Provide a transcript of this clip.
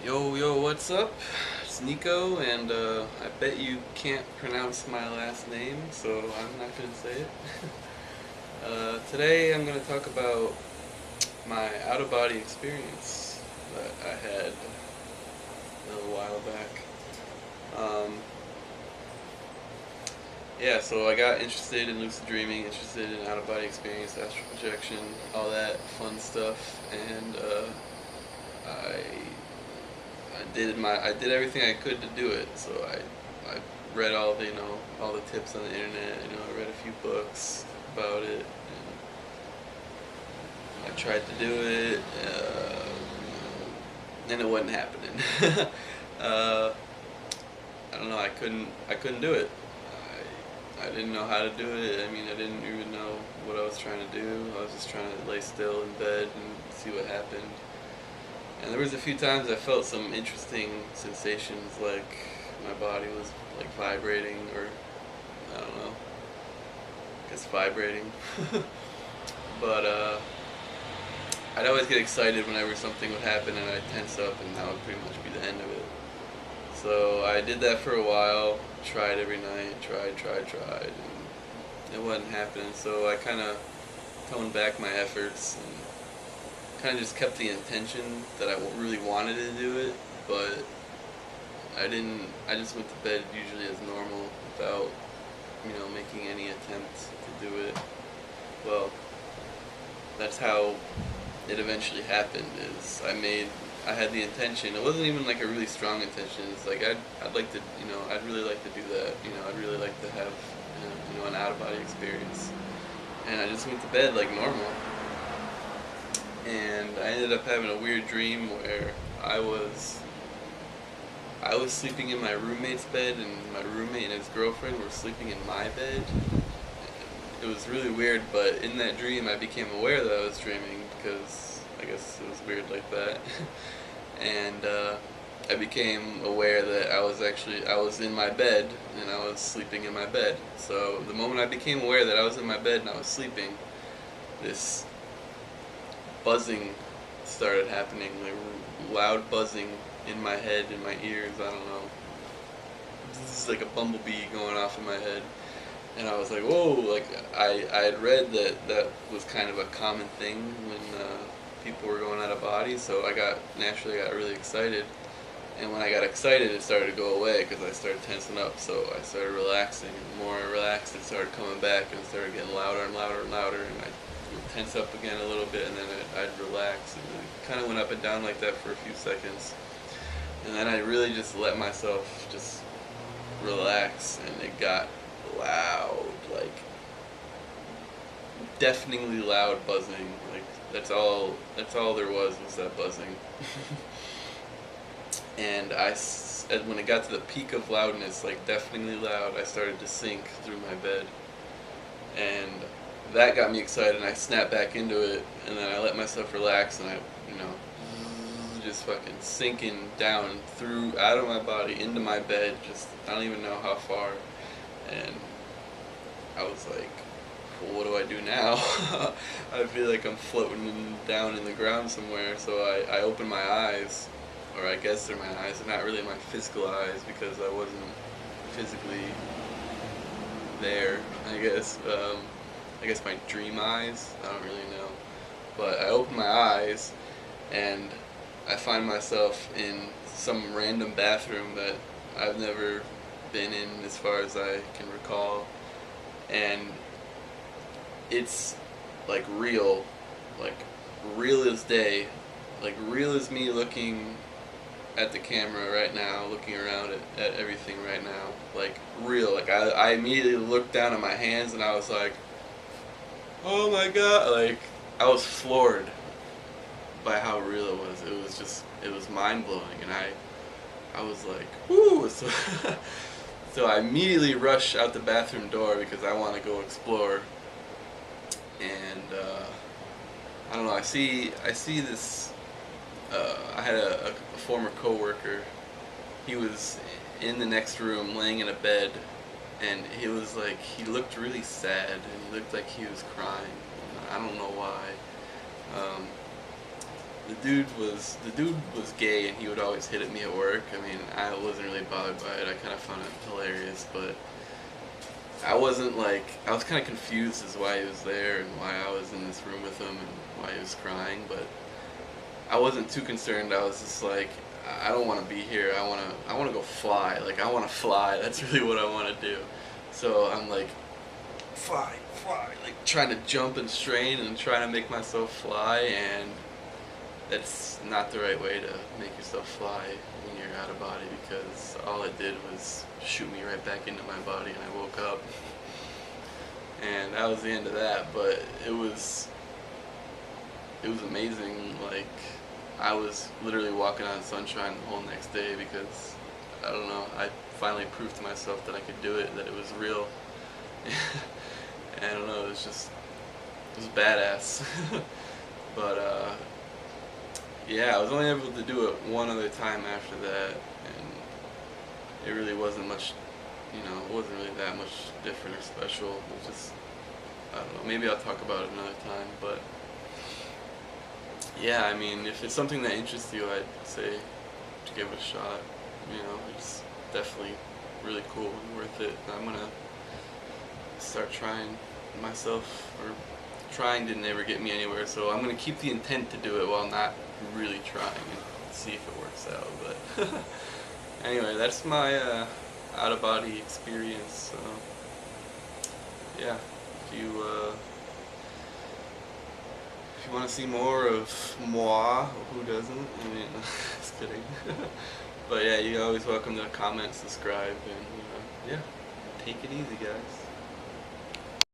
Yo, what's up? It's Nico, and I bet you can't pronounce my last name, so I'm not gonna say it. Today I'm gonna talk about my out of body experience that I had a little while back. Um, yeah, so I got interested in lucid dreaming, interested in out of body experience, astral projection, all that fun stuff, and I I did everything I could to do it. So I read all the all the tips on the internet. I read a few books about it, and I tried to do it, and it wasn't happening. uh, I don't know. I couldn't do it. I didn't know how to do it. I mean, I didn't even know what I was trying to do. I was just trying to lay still in bed and see what happened. And there was a few times I felt some interesting sensations, like my body was like vibrating, or I don't know, I guess vibrating. But I'd always get excited whenever something would happen, and I'd tense up, and that would pretty much be the end of it. So I did that for a while, tried every night, tried, and it wasn't happening. So I kind of toned back my efforts and kind of just kept the intention that I really wanted to do it, but I didn't. I just went to bed usually as normal without, making any attempt to do it. Well, that's how it eventually happened. I had the intention. It wasn't even like a really strong intention. It's like I'd like to, I'd really like to do that. I'd really like to have, an out of body experience. And I just went to bed like normal. And I ended up having a weird dream where I was I was sleeping in my roommate's bed, and my roommate and his girlfriend were sleeping in my bed. It was really weird, but in that dream, I became aware that I was dreaming because I guess it was weird like that. And I became aware that I was in my bed and I was sleeping in my bed. So the moment I became aware that I was in my bed and I was sleeping, this buzzing started happening, like loud buzzing in my head, in my ears. I don't know. This is like a bumblebee going off in my head, and I was like, whoa! Like I had read that that was kind of a common thing when people were going out of body. So naturally got really excited, and when I got excited, it started to go away because I started tensing up. So I started relaxing, and the more I relaxed, it started coming back, and it started getting louder and louder and louder, and I would tense up again a little bit, and then I'd relax, and it kind of went up and down like that for a few seconds, and then I really just let myself just relax, and it got loud, like deafeningly loud buzzing. Like That's all there was that buzzing. And when it got to the peak of loudness, like deafeningly loud, I started to sink through my bed, and that got me excited. And I snapped back into it, and then I let myself relax, and I, you know, just fucking sinking down through out of my body into my bed. Just I don't even know how far, and I was like, well, what do I do now? I feel like I'm floating down in the ground somewhere. So I open my eyes, or I guess they're my eyes. They're not really my physical eyes because I wasn't physically there. I guess my dream eyes. I don't really know. But I open my eyes, and I find myself in some random bathroom that I've never been in as far as I can recall, and it's like like real as day, like real as me looking at the camera right now, looking around at everything right now, like real. Like I immediately looked down at my hands and I was like, oh my god, like I was floored by how real it was. It was mind blowing, and I was like, whoo! So, so I immediately rush out the bathroom door because I want to go explore. And I don't know. I see this. I had a former coworker. He was in the next room, laying in a bed, and he looked really sad, and he looked like he was crying. I don't know why. Um, the dude was gay, and he would always hit at me at work. I mean, I wasn't really bothered by it. I kind of found it hilarious, but I was kind of confused as why he was there and why I was in this room with him and why he was crying, but I wasn't too concerned. I was just like, I don't want to be here. I want to go fly. Like, I want to fly. That's really what I want to do. So I'm like, fly, fly, like trying to jump and strain and trying to make myself fly, and that's not the right way to make yourself fly when you're out of body, because all it did was shoot me right back into my body, and I woke up, and that was the end of that. But it was amazing. Like, I was literally walking on sunshine the whole next day, because I don't know, I finally proved to myself that I could do it, that it was real. And I don't know, it was badass. But yeah, I was only able to do it one other time after that, and it really wasn't much, it wasn't really that much different or special. It was just, I don't know, maybe I'll talk about it another time, but yeah, I mean, if it's something that interests you, I'd say to give it a shot. It's definitely really cool and worth it. I'm gonna start trying myself, or trying didn't ever get me anywhere, so I'm gonna keep the intent to do it while not really trying, and see if it works out. But anyway, that's my out of body experience. Yeah, if you want to see more of moi, who doesn't? I mean, just kidding. But yeah, you're always welcome to comment, subscribe, and yeah, take it easy, guys.